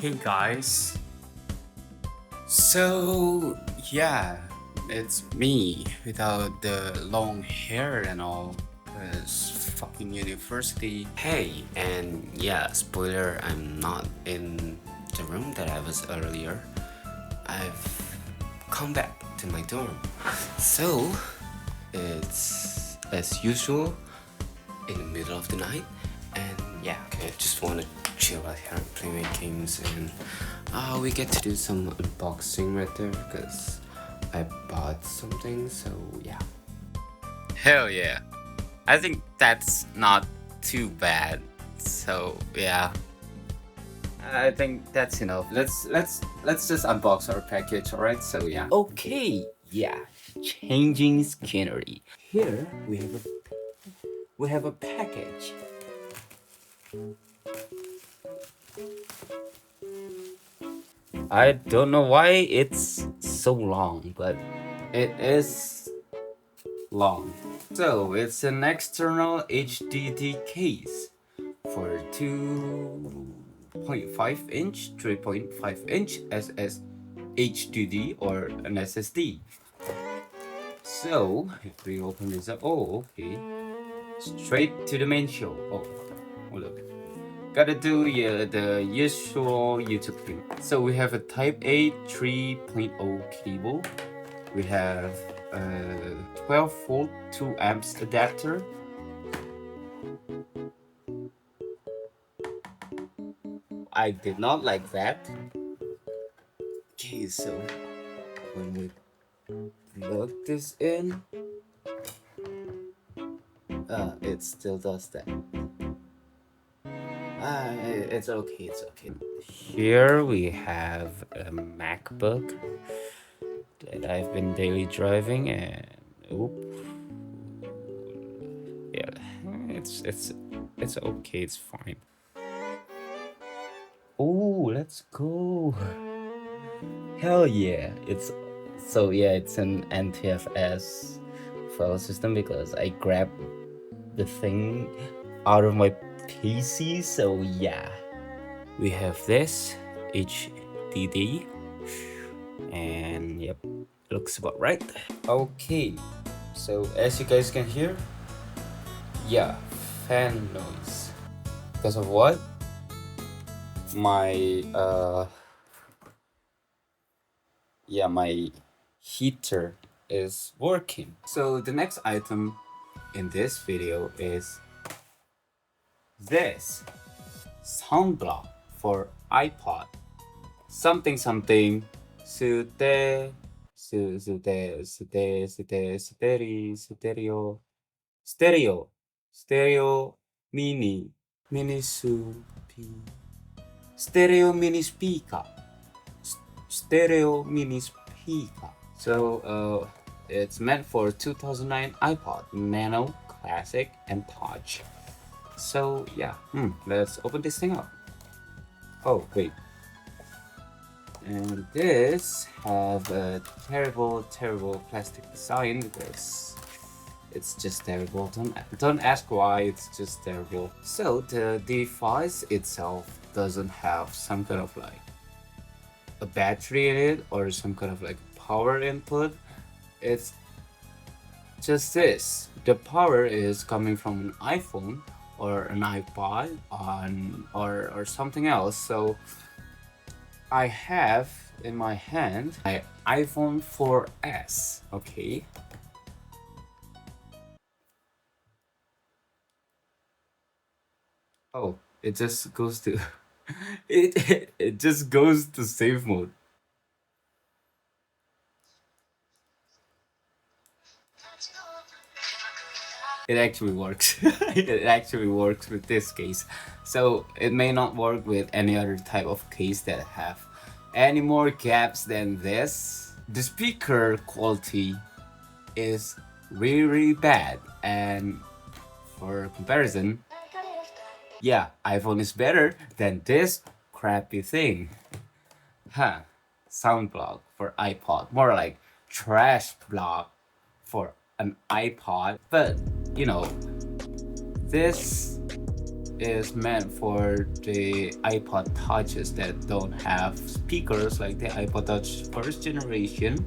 Hey guys. So yeah, it's me without the long hair and all. Cause fucking university. Hey, and yeah, spoiler, I'm not in the room that I was earlier. I've come back to my dorm. So it's as usual in the middle of the night, and yeah, okay, I just want to chill out here and play my games, and we get to do some unboxing right there because I bought something. So yeah, hell yeah, I think that's not too bad. So yeah, I think that's enough. Let's just unbox our package, all right? So yeah, okay, yeah, changing scenery. Here we have a package. I don't know why it's so long, but it is long. So it's an external HDD case for 2.5 inch, 3.5 inch SS HDD or an SSD. So if we open this up, oh okay, straight to the main show. Oh look. Gotta do the usual YouTube thing. So we have a Type A 3.0 cable. We have a 12 volt 2 amps adapter. I did not like that. Okay, so when we plug this in, it still does that. It's okay, it's okay. Here we have a MacBook that I've been daily driving, and yeah, it's okay, it's fine. Oh, let's go. Hell yeah. It's an NTFS file system because I grabbed the thing out of my PC, so yeah. We have this HDD, and yep, looks about right. Okay, so as you guys can hear, yeah, fan noise. Because of what? My my heater is working. So the next item in this video is this sound block for iPod. Something something sute stereo mini stereo mini speaker. Stereo mini speaker. So it's meant for 2009 iPod Nano, Classic, and Touch. So yeah, let's open this thing up. Oh wait, and this have a terrible plastic design because it's just terrible. Don't ask why, it's just terrible. So the device itself doesn't have some kind of like a battery in it or some kind of like power input. It's just this. The power is coming from an iPhone or an iPod or something else. So I have in my hand my iPhone 4S. Okay. Oh, it just goes to it just goes to safe mode. It actually works. It actually works with this case. So it may not work with any other type of case that have any more gaps than this. The speaker quality is really bad, and for comparison, yeah, iPhone is better than this crappy thing. Huh. Sound block for iPod. More like trash block for an iPod. But, you know, this is meant for the iPod touches that don't have speakers, like the iPod touch first generation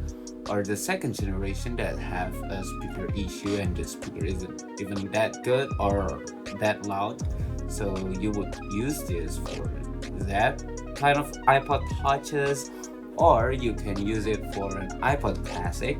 or the second generation that have a speaker issue and the speaker isn't even that good or that loud. So you would use this for that kind of iPod touches, or you can use it for an iPod Classic.